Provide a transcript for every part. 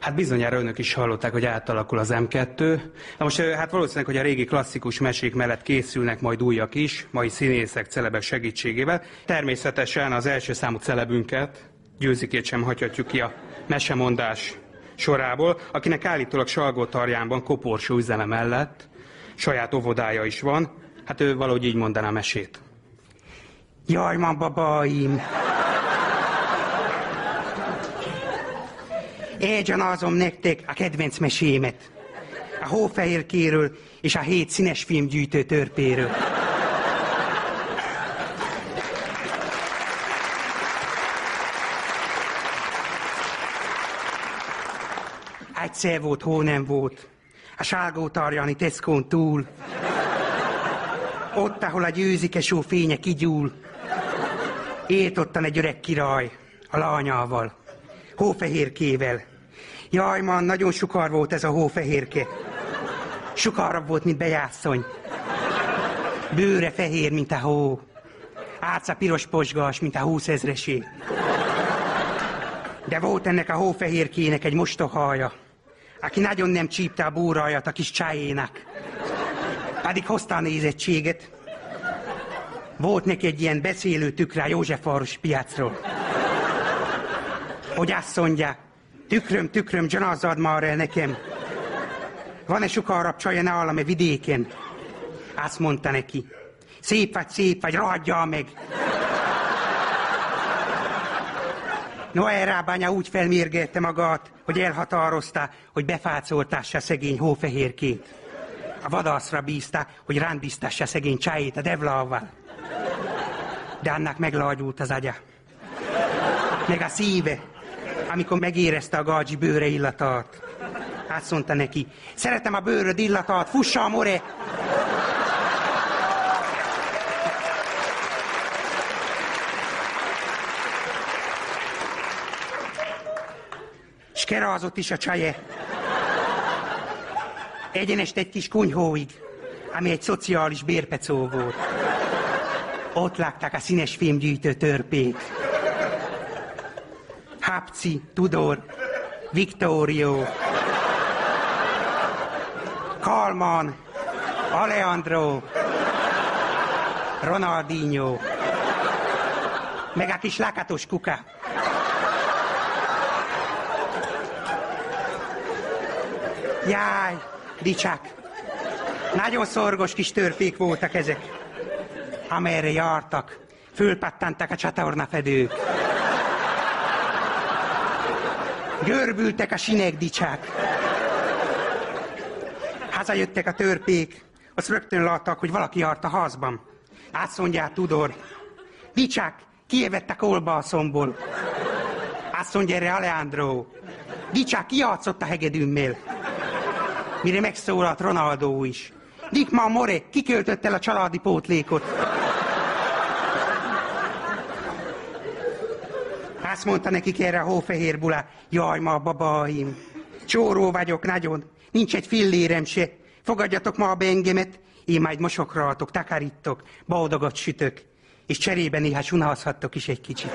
Hát bizonyára önök is hallották, hogy átalakul az M2. Na most hát valószínűleg, hogy a régi klasszikus mesék mellett készülnek majd újak is, mai színészek, celebek segítségével. Természetesen az első számú celebünket, Győzikét sem hagyhatjuk ki a mesemondás sorából, akinek állítólag Salgótarjánban koporsó üzeme mellett saját óvodája is van. Hát ő valahogy így mondaná a mesét. Jaj, ma babaim! Elgyanázom nektek a kedvenc mesémet. A Hófehérkéről és a 7 színes filmgyűjtő törpéről. Egyszer volt, hó nem volt. A Salgótarjáni Tescón túl. Ott, ahol a győzikesó fénye kigyúl. Élt ottan egy öreg király, a lányával, Hófehérkével. Jaj, man, nagyon sukar volt ez a Hófehérke. Sukarabb volt, mint bejászony. Bőre fehér, mint a hó. Áca piros posgás, mint a 20 000-esé. De volt ennek a Hófehérkének egy mostohája, aki nagyon nem csípte a búrajat a kis csájénak. Pedig hozta a nézettséget. Volt neki egy ilyen beszélő tükre a Józsefvárosi piacról. Hogy azt mondja, tükröm, gyanázzad már el nekem. Van-e sukarabb csaja nálam-e vidéken? Azt mondta neki, szép vagy, ragadjál meg. No, erre a bánya úgy felmérgelte magát, hogy elhatározta, hogy befácoltassa szegény Hófehérkét. A vadászra bízta, hogy rándbiztassa szegény csájét a devlával. De annak meglágyult az agya. Meg a szíve, amikor megérezte a gádzsi bőre illatát. Azt mondta neki, szeretem a bőröd illatát, fussa a more! S kerázott is a csaje. Egyenest egy kis kunyhóig, ami egy szociális bérpecó volt. Ott látták a színes filmgyűjtő törpét. Hapci, Tudor, Viktórió, Kalman, Alejandro, Ronaldinho, meg a kis lakatos kuka. Jaj, dicsák, nagyon szorgos kis törpék voltak ezek. Amerre jártak, fölpattantak a csatornafedők. Görbültek a sinek, dicsák. Hazajöttek a törpék, azt rögtön láttak, hogy valaki járt a házban. Azt mondják, Tudor, dicsák, kijövett a kolbászomból. Azt mondja erre Alejandro, dicsák, ki játszott a hegedűmmel. Mire megszólalt Ronaldo is. Dikma more, kiköltött el a családi pótlékot. Azt mondta nekik erre a Hófehér Bula, jaj, ma babaim, csóró vagyok nagyon, nincs egy fillérem se, fogadjatok ma be engemet, én majd mosok rátok, takarítok, boldogat sütök, és cserébe néha sunázhattok is egy kicsit.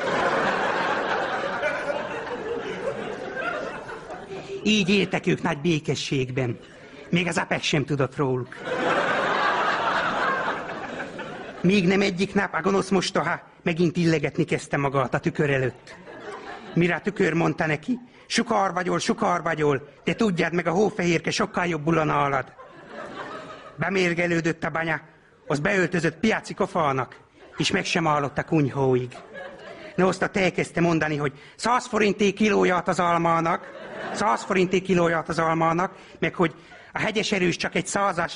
Így éltek ők nagy békességben. Még az apek sem tudott róluk. Még nem egyik nap a gonosz mostoha megint illegetni kezdte magát a tükör előtt. Mire a tükör mondta neki, sukar vagyol, de tudjád meg, a Hófehérke sokkal jobb bula nálad. Bemérgelődött a banya, az beöltözött piaci kofának, és meg sem állott a kunyhóig. No, azt elkezdte mondani, hogy 100 forinté kilóját az almának, 100 forinté kilóját az almának, meg hogy a hegyes erős csak egy 100-as.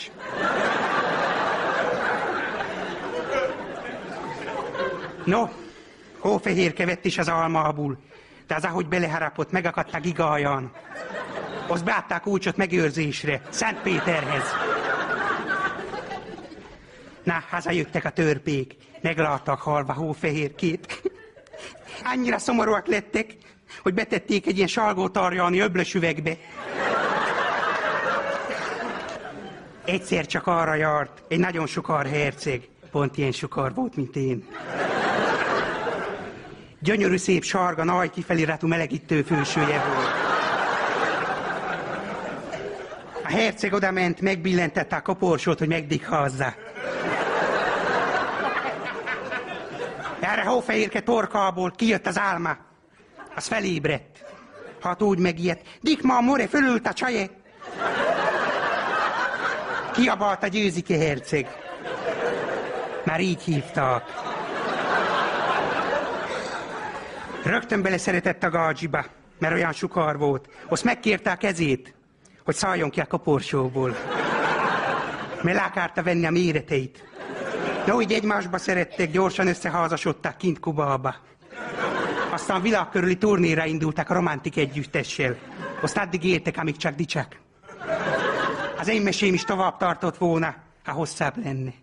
No, Hófehérke vett is az almából, de az, ahogy beleharapott, megakadt a gigáján. Azt beadták kulcsot megőrzésre, Szentpéterhez. Na, hazajöttek a törpék, megláttak halva Hófehérkét. Annyira szomorúak lettek, hogy betették egy ilyen salgótarjáni öblös üvegbe. Egyszer csak arra járt egy nagyon sukar herceg, pont ilyen sukar volt, mint én. Gyönyörű szép sárga, nagy kifeliratú melegítő fősője volt. herceg odament, megbillentette a koporsót, hogy megdighazza. Erre Hófehérke torkalból kijött az álma. Az felébredt. Hát úgy megijedt. Dikma a more fölült a csaje. Kiabalt a Győzike herceg. Már így hívtak. Rögtön beleszeretett a gadzsiba, mert olyan sukar volt. Azt megkérte a kezét, hogy szálljon ki a koporsóból. Mert le akarta venni a méreteit. Jó, így egymásba szerettek, gyorsan összeházasodták kint Kubába. Aztán világ körüli turnéra indultak a romantik együttessel. Azt addig éltek, amíg csak dicsek. Az én mesém is tovább tartott volna, ha hosszabb lenne.